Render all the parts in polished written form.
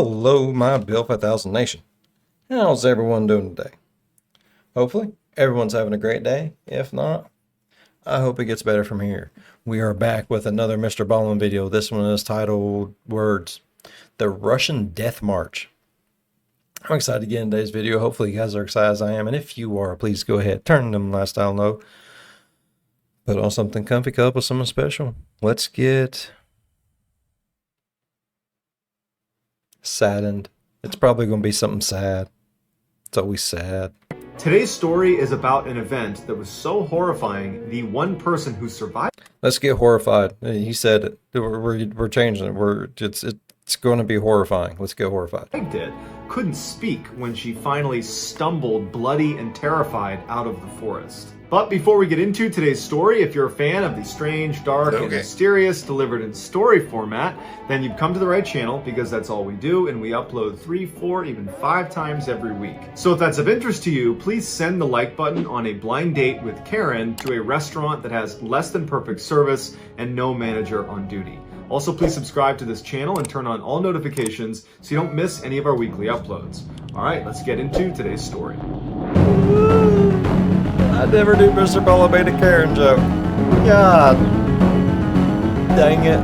Hello, my Bill 5000 Nation. How's everyone doing today? Hopefully, everyone's having a great day. If not, I hope it gets better from here. We are back with another MrBallen video. This one is titled Words, the Russian Death March. I'm excited to get in today's video. Hopefully, you guys are excited as I am. And if you are, please go ahead, turn them lifestyle low. Put on something comfy, cup up with something special. Let's get saddened. It's probably going to be something sad. It's always sad. Today's story is about an event that was so horrifying, the one person who survived. Let's get horrified. He said it. We're changing it. It's going to be horrifying. Let's get horrified. Did couldn't speak when she finally stumbled, bloody and terrified, out of the forest. But before we get into today's story, if you're a fan of the strange, dark, and mysterious delivered in story format, then you've come to the right channel, because that's all we do, and we upload 3, 4, even 5 times every week. So if that's of interest to you, please send the like button on a blind date with Karen to a restaurant that has less than perfect service and no manager on duty. Also, please subscribe to this channel and turn on all notifications so you don't miss any of our weekly uploads. All right, let's get into today's story. I never knew MrBallen made a Karen joke. God dang it.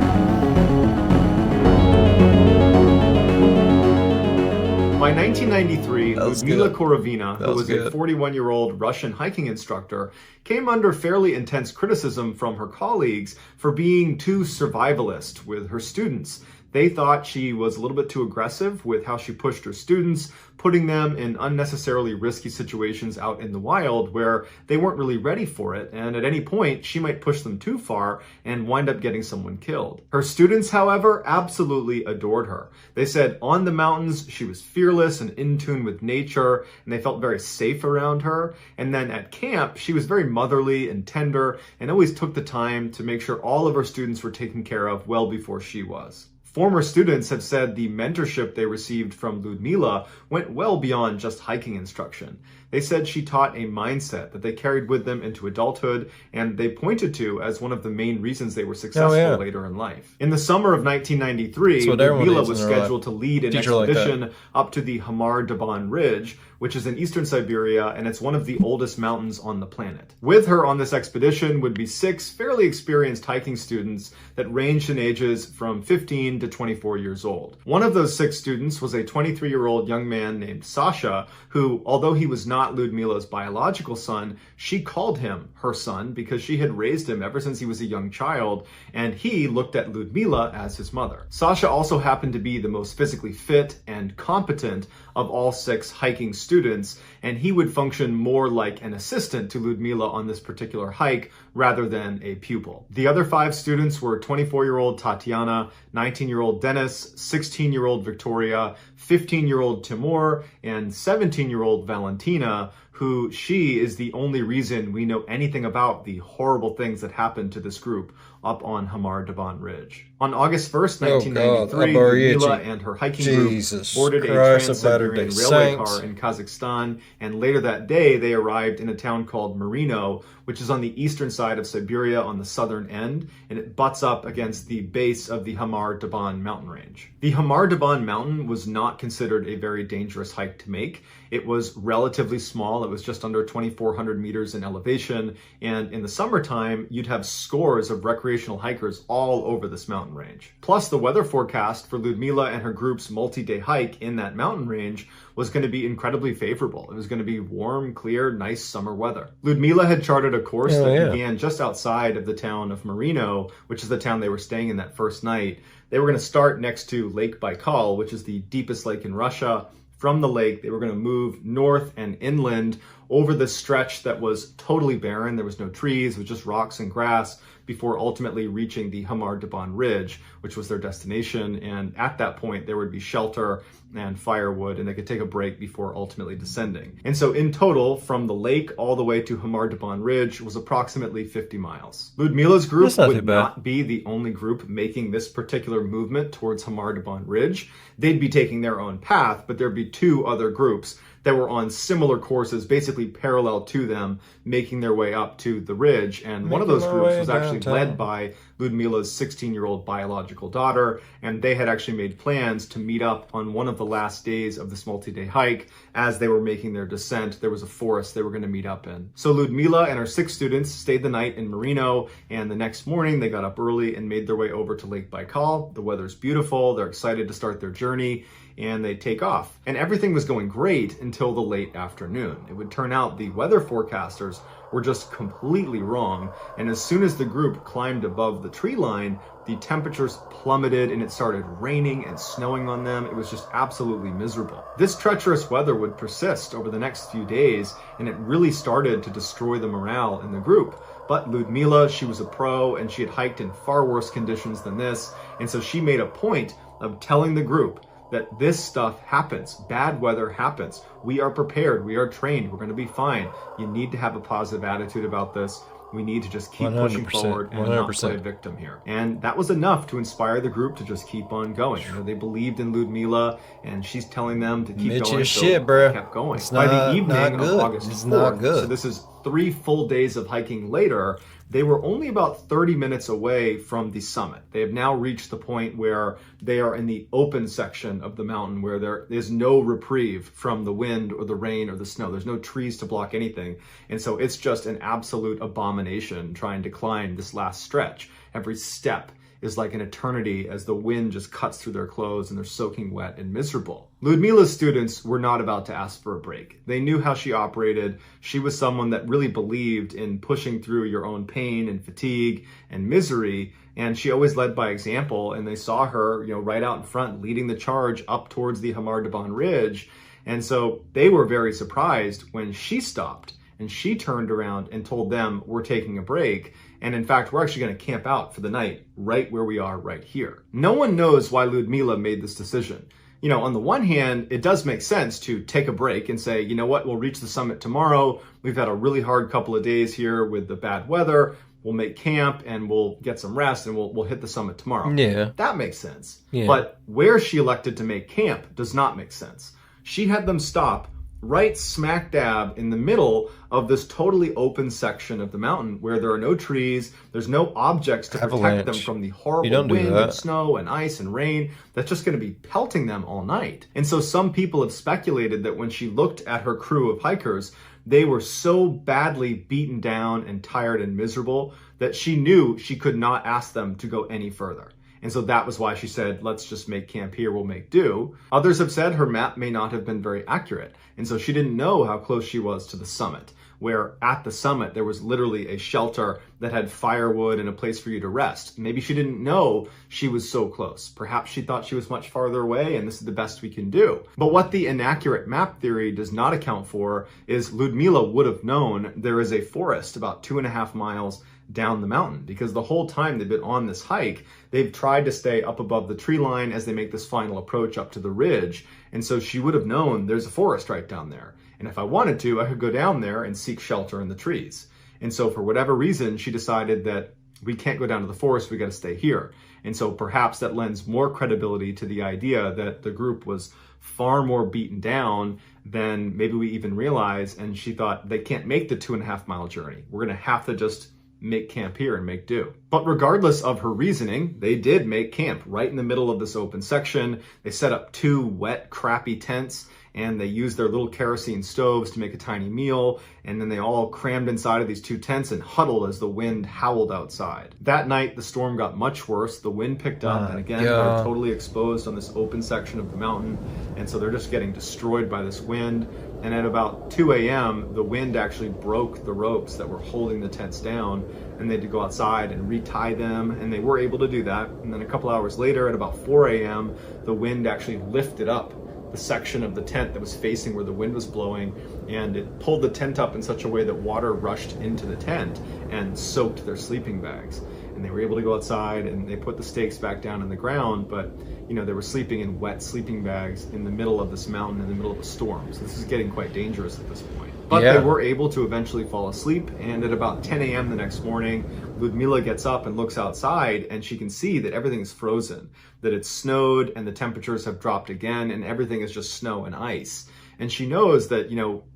By 1993, Ludmila Korovina, who was a 41-year-old Russian hiking instructor, came under fairly intense criticism from her colleagues for being too survivalist with her students. They thought she was a little bit too aggressive with how she pushed her students, putting them in unnecessarily risky situations out in the wild where they weren't really ready for it, and at any point she might push them too far and wind up getting someone killed. Her students, however, absolutely adored her. They said on the mountains she was fearless and in tune with nature, and they felt very safe around her. And then at camp, she was very motherly and tender and always took the time to make sure all of her students were taken care of well before she was. Former students have said the mentorship they received from Ludmila went well beyond just hiking instruction. They said she taught a mindset that they carried with them into adulthood, and they pointed to as one of the main reasons they were successful later in life. In the summer of 1993, Ludmila was scheduled to lead an expedition up to the Hamar Daban Ridge, which is in eastern Siberia, and it's one of the oldest mountains on the planet. With her on this expedition would be 6 fairly experienced hiking students that ranged in ages from 15 to 24 years old. One of those 6 students was a 23-year-old young man named Sasha, who, although he was not Ludmila's biological son, she called him her son because she had raised him ever since he was a young child, and he looked at Ludmila as his mother. Sasha also happened to be the most physically fit and competent of all 6 hiking students, and he would function more like an assistant to Ludmila on this particular hike rather than a pupil. The other 5 students were 24-year-old Tatiana, 19-year-old Dennis, 16-year-old Victoria, 15-year-old Timur, and 17-year-old Valentina, who she is the only reason we know anything about the horrible things that happened to this group up on Hamar Daban Ridge. On August 1st, 1993, Ludmila and her hiking group boarded a Trans-Siberian railway car in Kazakhstan, and later that day they arrived in a town called Marino, which is on the eastern side of Siberia on the southern end, and it butts up against the base of the Hamar Daban mountain range. The Hamar Daban mountain was not considered a very dangerous hike to make. It was relatively small. It was just under 2,400 meters in elevation, and in the summertime, you'd have scores of recreational hikers all over this mountain range. Plus, the weather forecast for Ludmila and her group's multi-day hike in that mountain range was going to be incredibly favorable. It was going to be warm, clear, nice summer weather. Ludmila had charted a course that began just outside of the town of Marino, which is the town they were staying in that first night. They were going to start next to Lake Baikal, which is the deepest lake in Russia. From the lake, they were going to move north and inland over this stretch that was totally barren. There was no trees, it was just rocks and grass, before ultimately reaching the Hamar Daban Ridge, which was their destination. And at that point, there would be shelter and firewood, and they could take a break before ultimately descending. And so in total, from the lake all the way to Hamar Daban Ridge was approximately 50 miles. Ludmila's group would not be the only group making this particular movement towards Hamar Daban Ridge. They'd be taking their own path, but there'd be 2 other groups that were on similar courses, basically parallel to them, making their way up to the ridge. And one of those groups was actually led by Ludmila's 16-year-old biological daughter, and they had actually made plans to meet up on one of the last days of this multi-day hike. As they were making their descent, there was a forest they were going to meet up in. So Ludmila and her 6 students stayed the night in Merino, and the next morning they got up early and made their way over to Lake Baikal. The weather's beautiful, they're excited to start their journey, and they take off. And everything was going great until the late afternoon. It would turn out the weather forecasters were just completely wrong, and as soon as the group climbed above the tree line, the temperatures plummeted and it started raining and snowing on them. It was just absolutely miserable. This treacherous weather would persist over the next few days, and it really started to destroy the morale in the group. But Ludmila, she was a pro, and she had hiked in far worse conditions than this, and so she made a point of telling the group that this stuff happens. Bad weather happens. We are prepared. We are trained. We're going to be fine. You need to have a positive attitude about this. We need to just keep pushing forward and 100%. Not play victim here. And that was enough to inspire the group to just keep on going. You know, they believed in Ludmila, and she's telling them to keep going. So shit, bro. They kept going. It's By not, the evening of August 4th, not good. so this is 3 full days of hiking later, they were only about 30 minutes away from the summit. They have now reached the point where they are in the open section of the mountain where there is no reprieve from the wind or the rain or the snow. There's no trees to block anything. And so it's just an absolute abomination trying to climb this last stretch. Every step is like an eternity as the wind just cuts through their clothes and they're soaking wet and miserable. Ludmila's students were not about to ask for a break. They knew how she operated. She was someone that really believed in pushing through your own pain and fatigue and misery, and she always led by example, and they saw her, you know, right out in front leading the charge up towards the Hamar Daban ridge. And so they were very surprised when she stopped and she turned around and told them, we're taking a break. And in fact, we're actually going to camp out for the night right where we are right here. No one knows why Ludmila made this decision. You know, on the one hand, it does make sense to take a break and say, you know what, we'll reach the summit tomorrow. We've had a really hard couple of days here with the bad weather. We'll make camp and we'll get some rest and we'll hit the summit tomorrow. Yeah. That makes sense. Yeah. But where she elected to make camp does not make sense. She had them stop right smack dab in the middle of this totally open section of the mountain where there are no trees, there's no objects to protect them from the horrible wind and snow and ice and rain that's just going to be pelting them all night. And so some people have speculated that when she looked at her crew of hikers, they were so badly beaten down and tired and miserable that she knew she could not ask them to go any further. And so that was why she said, let's just make camp here, we'll make do. Others have said her map may not have been very accurate. And so she didn't know how close she was to the summit, where at the summit, there was literally a shelter that had firewood and a place for you to rest. Maybe she didn't know she was so close. Perhaps she thought she was much farther away and this is the best we can do. But what the inaccurate map theory does not account for is Ludmila would have known there is a forest about 2.5 miles down the mountain, because the whole time they've been on this hike, they've tried to stay up above the tree line as they make this final approach up to the ridge. And so she would have known there's a forest right down there. And if I wanted to, I could go down there and seek shelter in the trees. And so for whatever reason, she decided that we can't go down to the forest, we got to stay here. And so perhaps that lends more credibility to the idea that the group was far more beaten down than maybe we even realize. And she thought they can't make the 2.5 mile journey. We're going to have to just make camp here and make do. But regardless of her reasoning, they did make camp right in the middle of this open section. They set up 2 wet, crappy tents, and they used their little kerosene stoves to make a tiny meal, and then they all crammed inside of these 2 tents and huddled as the wind howled outside. That night, the storm got much worse. The wind picked up, and again, they're totally exposed on this open section of the mountain, and so they're just getting destroyed by this wind. And at about 2 a.m., the wind actually broke the ropes that were holding the tents down, and they had to go outside and retie them, and they were able to do that. And then a couple hours later, at about 4 a.m., the wind actually lifted up the section of the tent that was facing where the wind was blowing, and it pulled the tent up in such a way that water rushed into the tent and soaked their sleeping bags. And they were able to go outside and they put the stakes back down in the ground, but you know, they were sleeping in wet sleeping bags in the middle of this mountain in the middle of a storm. So this is getting quite dangerous at this point. But they were able to eventually fall asleep, and at about 10 a.m. the next morning, Ludmila gets up and looks outside, and she can see that everything is frozen, that it's snowed and the temperatures have dropped again, and everything is just snow and ice. And she knows that,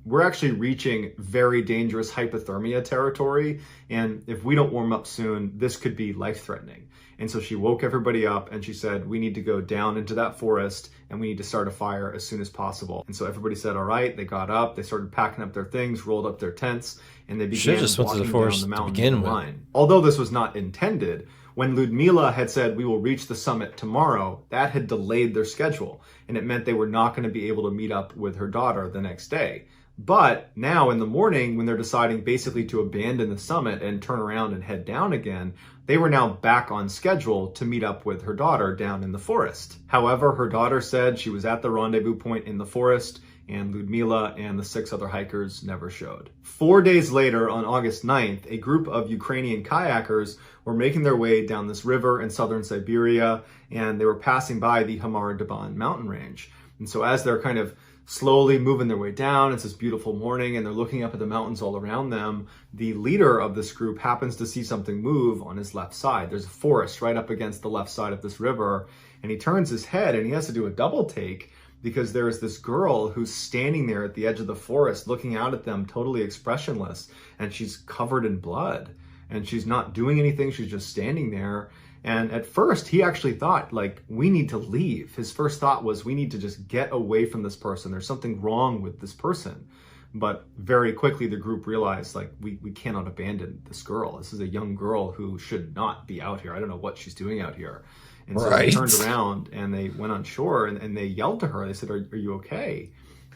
we're actually reaching very dangerous hypothermia territory. And if we don't warm up soon, this could be life-threatening. And so she woke everybody up and she said, we need to go down into that forest and we need to start a fire as soon as possible. And so everybody said, all right, they got up, they started packing up their things, rolled up their tents, and they began walking down the mountain in line. Although this was not intended, when Ludmila had said, we will reach the summit tomorrow, that had delayed their schedule. And it meant they were not going to be able to meet up with her daughter the next day. But now in the morning, when they're deciding basically to abandon the summit and turn around and head down again, they were now back on schedule to meet up with her daughter down in the forest. However, her daughter said she was at the rendezvous point in the forest, and Ludmila and the 6 other hikers never showed. 4 days later, on August 9th, a group of Ukrainian kayakers were making their way down this river in southern Siberia, and they were passing by the Hamar Daban mountain range. And so as they're kind of slowly moving their way down, it's this beautiful morning, and they're looking up at the mountains all around them, the leader of this group happens to see something move on his left side. There's a forest right up against the left side of this river, and he turns his head and he has to do a double take because there is this girl who's standing there at the edge of the forest looking out at them totally expressionless, and she's covered in blood, and she's not doing anything, she's just standing there. And at first, he actually thought, we need to leave. His first thought was, we need to just get away from this person. There's something wrong with this person. But very quickly, the group realized, we cannot abandon this girl. This is a young girl who should not be out here. I don't know what she's doing out here. And so they turned around and they went on shore and they yelled to her. They said, are you okay?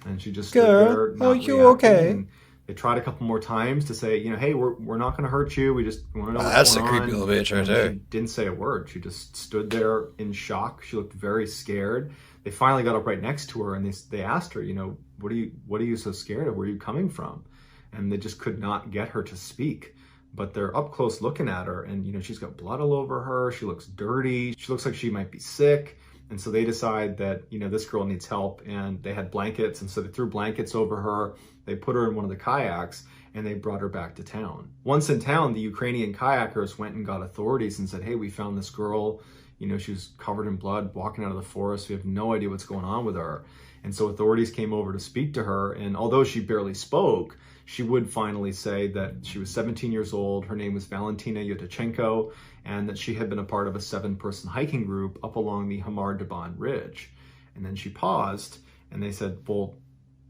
And she just stood there, not reacting. Okay? They tried a couple more times to say, hey, we're not going to hurt you. We just want to know what's going on. That's a creepy little bitch right there. She didn't say a word. She just stood there in shock. She looked very scared. They finally got up right next to her and they asked her, what are you so scared of? Where are you coming from? And they just could not get her to speak. But they're up close looking at her and, she's got blood all over her. She looks dirty. She looks like she might be sick. And so they decide that, this girl needs help, and they had blankets. And so they threw blankets over her. They put her in one of the kayaks and they brought her back to town. Once in town, the Ukrainian kayakers went and got authorities and said, hey, we found this girl. She was covered in blood walking out of the forest. We have no idea what's going on with her. And so authorities came over to speak to her. And although she barely spoke, she would finally say that she was 17 years old. Her name was Valentina Yotachenko, and that she had been a part of a 7-person hiking group up along the Hamar Daban ridge. And then she paused and they said, well,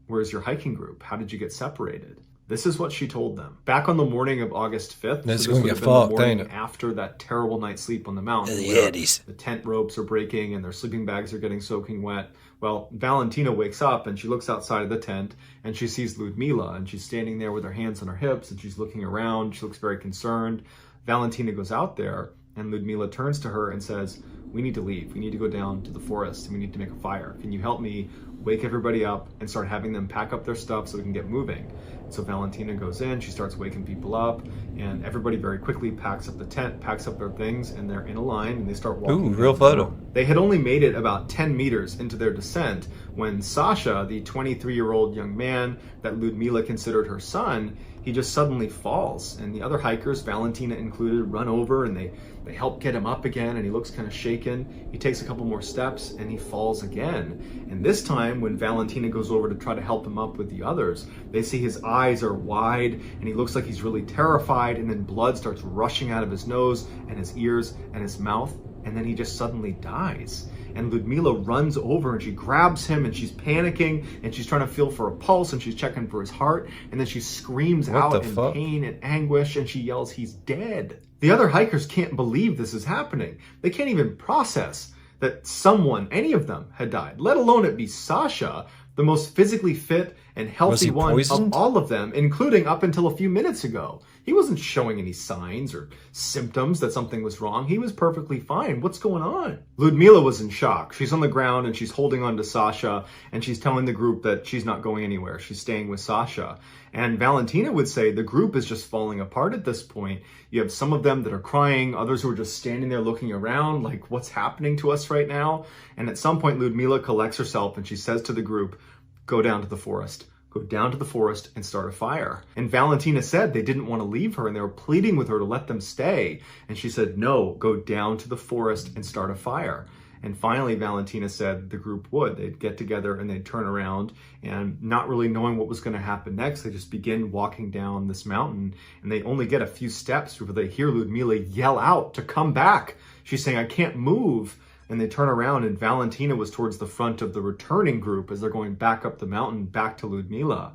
where's your hiking group? How did you get separated? This is what she told them. Back on the morning of August 5th, this would have been the morning after that terrible night's sleep on the mountain, the tent ropes are breaking and their sleeping bags are getting soaking wet. Well, Valentina wakes up and she looks outside of the tent and she sees Ludmila, and she's standing there with her hands on her hips and she's looking around. She looks very concerned. Valentina goes out there and Ludmila turns to her and says, we need to leave. We need to go down to the forest and we need to make a fire. Can you help me wake everybody up and start having them pack up their stuff so we can get moving? So Valentina goes in, she starts waking people up, and everybody very quickly packs up the tent, packs up their things, and they're in a line and they start walking. Ooh, real photo. They had only made it about 10 meters into their descent when Sasha, the 23-year-old young man that Ludmila considered her son, he just suddenly falls. And the other hikers, Valentina included, run over and they help get him up again, and he looks kind of shaken. He takes a couple more steps and he falls again. And this time, when Valentina goes over to try to help him up with the others, they see his eyes are wide and he looks like he's really terrified, and then blood starts rushing out of his nose and his ears and his mouth, and then he just suddenly dies. And Ludmila runs over and she grabs him and she's panicking and she's trying to feel for a pulse and she's checking for his heart, and then she screams out in pain and anguish and she yells, he's dead. The other hikers can't believe this is happening. They can't even process that someone, any of them, had died, let alone it be Sasha, the most physically fit and healthy one of all of them, including up until a few minutes ago. He wasn't showing any signs or symptoms that something was wrong. He was perfectly fine. What's going on? Ludmila was in shock. She's on the ground and she's holding on to Sasha, and she's telling the group that she's not going anywhere. She's staying with Sasha. And Valentina would say the group is just falling apart at this point. You have some of them that are crying, others who are just standing there looking around like, what's happening to us right now? And at some point, Ludmila collects herself and she says to the group, go down to the forest. Go down to the forest and start a fire. And Valentina said they didn't want to leave her and they were pleading with her to let them stay. And she said, no, go down to the forest and start a fire. And finally, Valentina said the group would. They'd get together and they'd turn around, and not really knowing what was going to happen next, they just begin walking down this mountain, and they only get a few steps before they hear Ludmila yell out to come back. She's saying, "I can't move." And they turn around, and Valentina was towards the front of the returning group as they're going back up the mountain back to Ludmila.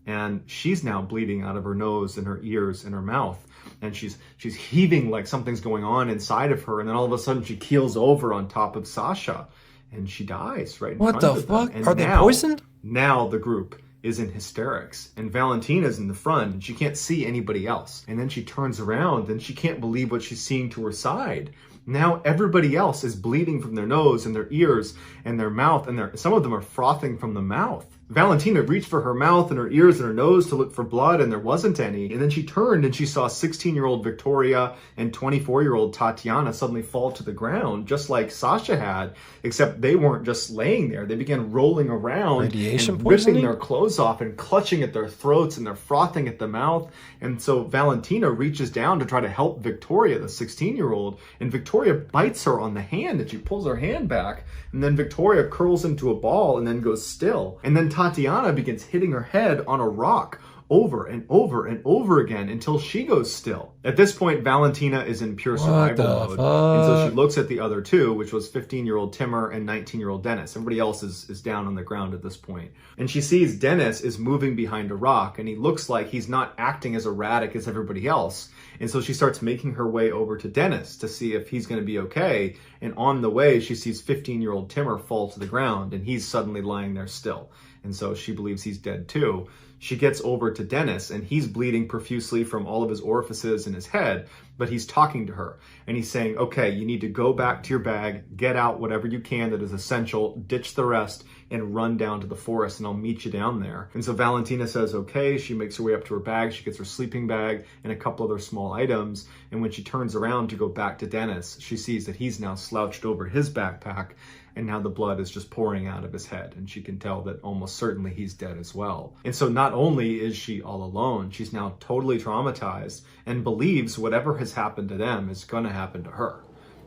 And she's now bleeding out of her nose and her ears and her mouth. And she's heaving like something's going on inside of her. And then all of a sudden she keels over on top of Sasha and she dies right in front of them. What the fuck? And Are they poisoned? Now the group is in hysterics, and Valentina's in the front and she can't see anybody else. And then she turns around and she can't believe what she's seeing to her side. Now everybody else is bleeding from their nose and their ears and their mouth, and some of them are frothing from the mouth. Valentina reached for her mouth and her ears and her nose to look for blood, and there wasn't any. And then she turned and she saw 16-year-old Victoria and 24-year-old Tatiana suddenly fall to the ground, just like Sasha had, except they weren't just laying there. They began rolling around Radiation and poisoning? ripping their clothes off and clutching at their throats, and they're frothing at the mouth. And so Valentina reaches down to try to help Victoria, the 16-year-old, and Victoria bites her on the hand, and she pulls her hand back, and then Victoria curls into a ball and then goes still. And then Tatiana begins hitting her head on a rock over and over and over again until she goes still. At this point, Valentina is in pure survival mode. And so she looks at the other two, which was 15-year-old Timur and 19-year-old Dennis. Everybody else is down on the ground at this point. And she sees Dennis is moving behind a rock, and he looks like he's not acting as erratic as everybody else. And so she starts making her way over to Dennis to see if he's going to be okay. And on the way, she sees 15-year-old Timur fall to the ground, and he's suddenly lying there still. And so she believes he's dead too. She gets over to Dennis, and he's bleeding profusely from all of his orifices in his head, but he's talking to her. And he's saying, okay, you need to go back to your bag, get out whatever you can that is essential, ditch the rest, and run down to the forest, and I'll meet you down there. And so Valentina says, okay. She makes her way up to her bag. She gets her sleeping bag and a couple other small items. And when she turns around to go back to Dennis, she sees that he's now slouched over his backpack, and now the blood is just pouring out of his head, and she can tell that almost certainly he's dead as well. And so not only is she all alone, she's now totally traumatized and believes whatever has happened to them is going to happen to her.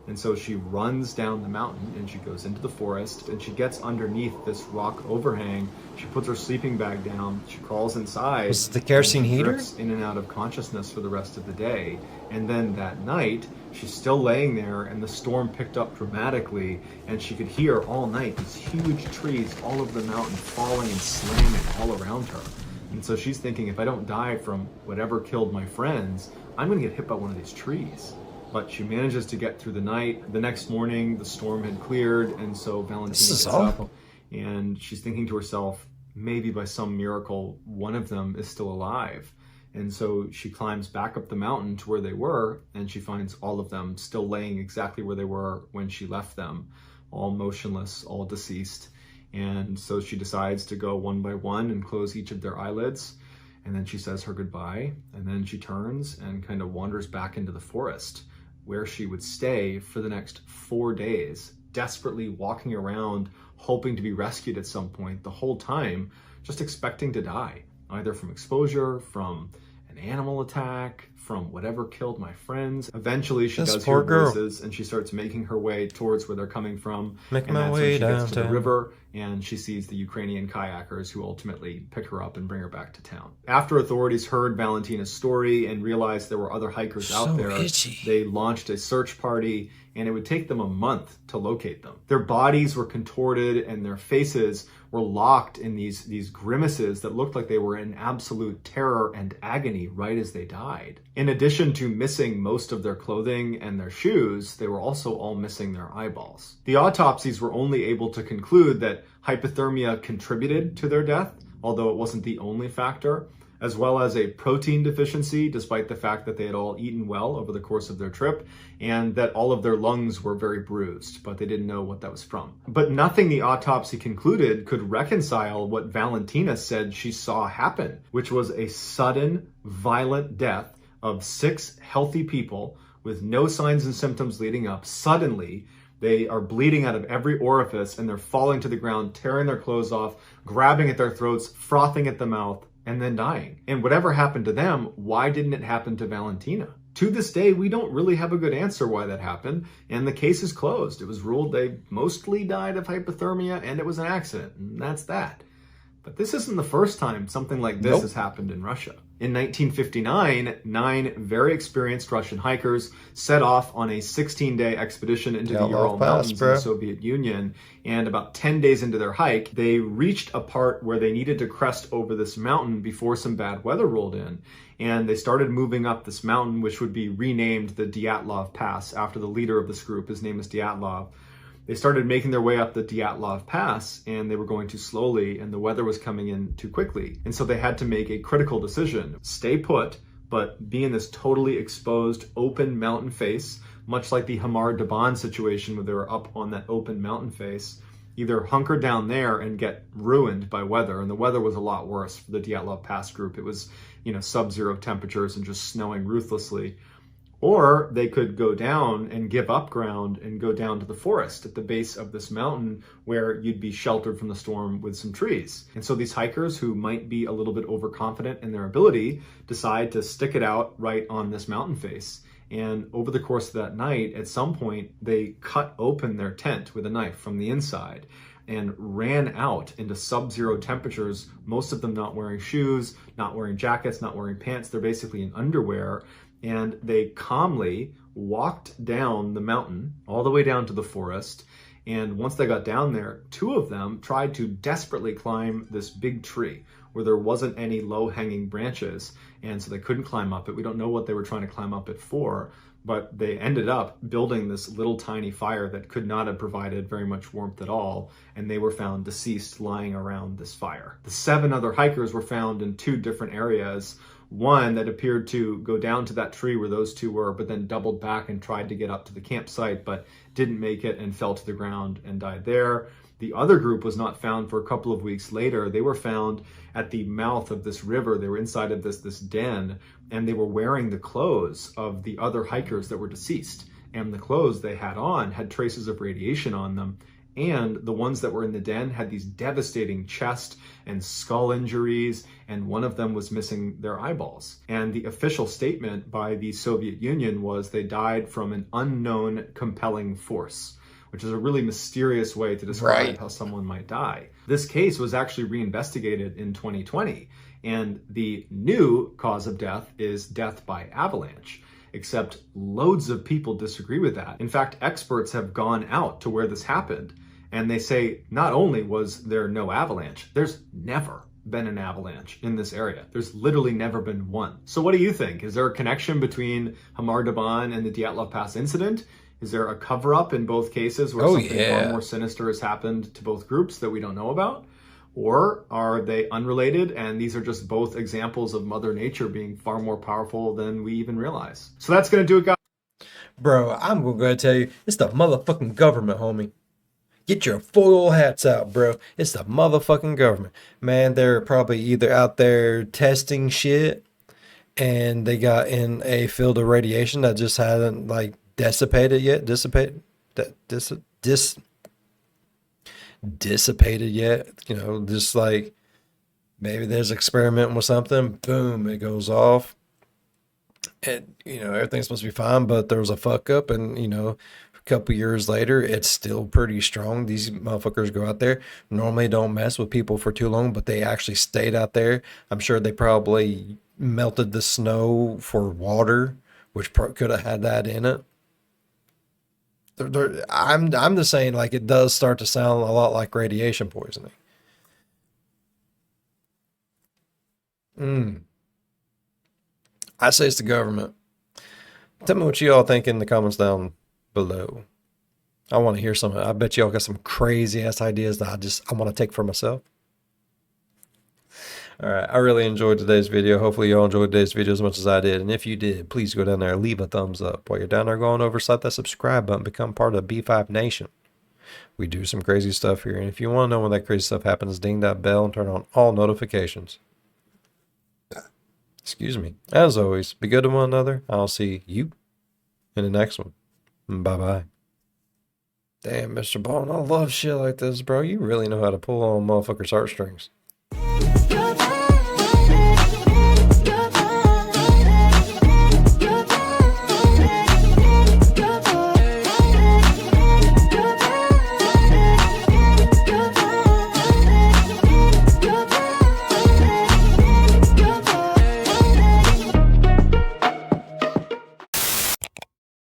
And so she runs down the mountain and she goes into the forest, and she gets underneath this rock overhang. She puts her sleeping bag down, she crawls inside. Was it the kerosene heater? Drifts in and out of consciousness for the rest of the day. And then that night, she's still laying there, and the storm picked up dramatically, and she could hear all night these huge trees all over the mountain falling and slamming all around her. And so she's thinking, if I don't die from whatever killed my friends, I'm going to get hit by one of these trees. But she manages to get through the night. The next morning, the storm had cleared, and so Valentina gets up, and she's thinking to herself, maybe by some miracle, one of them is still alive. And so she climbs back up the mountain to where they were, and she finds all of them still laying exactly where they were when she left them, all motionless, all deceased. And so she decides to go one by one and close each of their eyelids. And then she says her goodbye, and then she turns and kind of wanders back into the forest, where she would stay for the next 4 days, desperately walking around, hoping to be rescued at some point, the whole time just expecting to die, either from exposure, from an animal attack, from whatever killed my friends. Eventually she does hear voices, and she starts making her way towards where they're coming from. Making and my that's way when she gets downtown. to the river, and she sees the Ukrainian kayakers who ultimately pick her up and bring her back to town. After authorities heard Valentina's story and realized there were other hikers out there, they launched a search party, and it would take them a month to locate them. Their bodies were contorted, and their faces were locked in these grimaces that looked like they were in absolute terror and agony right as they died. In addition to missing most of their clothing and their shoes, they were also all missing their eyeballs. The autopsies were only able to conclude that hypothermia contributed to their death, although it wasn't the only factor, as well as a protein deficiency, despite the fact that they had all eaten well over the course of their trip, and that all of their lungs were very bruised, but they didn't know what that was from. But nothing the autopsy concluded could reconcile what Valentina said she saw happen, which was a sudden, violent death of 6 healthy people with no signs and symptoms leading up. Suddenly, they are bleeding out of every orifice, and they're falling to the ground, tearing their clothes off, grabbing at their throats, frothing at the mouth, and then dying. And whatever happened to them, why didn't it happen to Valentina? To this day, we don't really have a good answer why that happened, and the case is closed. It was ruled they mostly died of hypothermia and it was an accident, and that's that. But this isn't the first time something like this has happened in Russia. In 1959, 9 very experienced Russian hikers set off on a 16-day expedition into the Ural Mountains in the Soviet Union, and about 10 days into their hike, they reached a part where they needed to crest over this mountain before some bad weather rolled in. And they started moving up this mountain, which would be renamed the Dyatlov Pass after the leader of this group. His name is Dyatlov. They started making their way up the Dyatlov Pass, and they were going too slowly, and the weather was coming in too quickly. And so they had to make a critical decision. Stay put, but be in this totally exposed, open mountain face, much like the Hamar Daban situation where they were up on that open mountain face. Either hunker down there and get ruined by weather, and the weather was a lot worse for the Dyatlov Pass group. It was, sub-zero temperatures and just snowing ruthlessly. Or they could go down and give up ground and go down to the forest at the base of this mountain where you'd be sheltered from the storm with some trees. And so these hikers, who might be a little bit overconfident in their ability, decide to stick it out right on this mountain face. And over the course of that night, at some point, they cut open their tent with a knife from the inside and ran out into sub-zero temperatures, most of them not wearing shoes, not wearing jackets, not wearing pants. They're basically in underwear. And they calmly walked down the mountain, all the way down to the forest. And once they got down there, 2 of them tried to desperately climb this big tree where there wasn't any low-hanging branches. And so they couldn't climb up it. We don't know what they were trying to climb up it for, but they ended up building this little tiny fire that could not have provided very much warmth at all. And they were found deceased lying around this fire. The 7 other hikers were found in 2 different areas. One that appeared to go down to that tree where those 2 were, but then doubled back and tried to get up to the campsite, but didn't make it and fell to the ground and died there. The other group was not found for a couple of weeks later. They were found at the mouth of this river. They were inside of this den, and they were wearing the clothes of the other hikers that were deceased. And the clothes they had on had traces of radiation on them. And the ones that were in the den had these devastating chest and skull injuries, and one of them was missing their eyeballs. And the official statement by the Soviet Union was they died from an unknown compelling force, which is a really mysterious way to describe how someone might die. This case was actually reinvestigated in 2020, and the new cause of death is death by avalanche. Except loads of people disagree with that. In fact, experts have gone out to where this happened, and they say not only was there no avalanche, there's never been an avalanche in this area. There's literally never been one. So what do you think? Is there a connection between Hamar Daban and the Dyatlov Pass incident? Is there a cover-up in both cases where something far more sinister has happened to both groups that we don't know about? Or are they unrelated, and these are just both examples of Mother Nature being far more powerful than we even realize? So that's going to do it, guys. Bro, I'm going to go ahead and tell you, it's the motherfucking government, homie. Get your foil hats out, bro. It's the motherfucking government. Man, they're probably either out there testing shit, and they got in a field of radiation that just hasn't, dissipated yet. Dissipated yet. Just like maybe there's experimenting with something, boom, it goes off. And, everything's supposed to be fine, but there was a fuck up, and, a couple years later, it's still pretty strong. These motherfuckers go out there, normally don't mess with people for too long, but they actually stayed out there. I'm sure they probably melted the snow for water, which could have had that in it. I'm just saying, it does start to sound a lot like radiation poisoning. I say it's the government. Tell me what you all think in the comments down below. I want to hear some. I bet y'all got some crazy ass ideas that I want to take for myself. All right, I really enjoyed today's video. Hopefully y'all enjoyed today's video as much as I did. And if you did, please go down there and leave a thumbs up. While you're down there, go on over, slap that subscribe button, become part of B5 Nation. We do some crazy stuff here. And if you want to know when that crazy stuff happens, ding that bell and turn on all notifications. Excuse me. As always, be good to one another. I'll see you in the next one. Bye-bye. Damn, MrBallen, I love shit like this, bro. You really know how to pull on motherfuckers' heartstrings.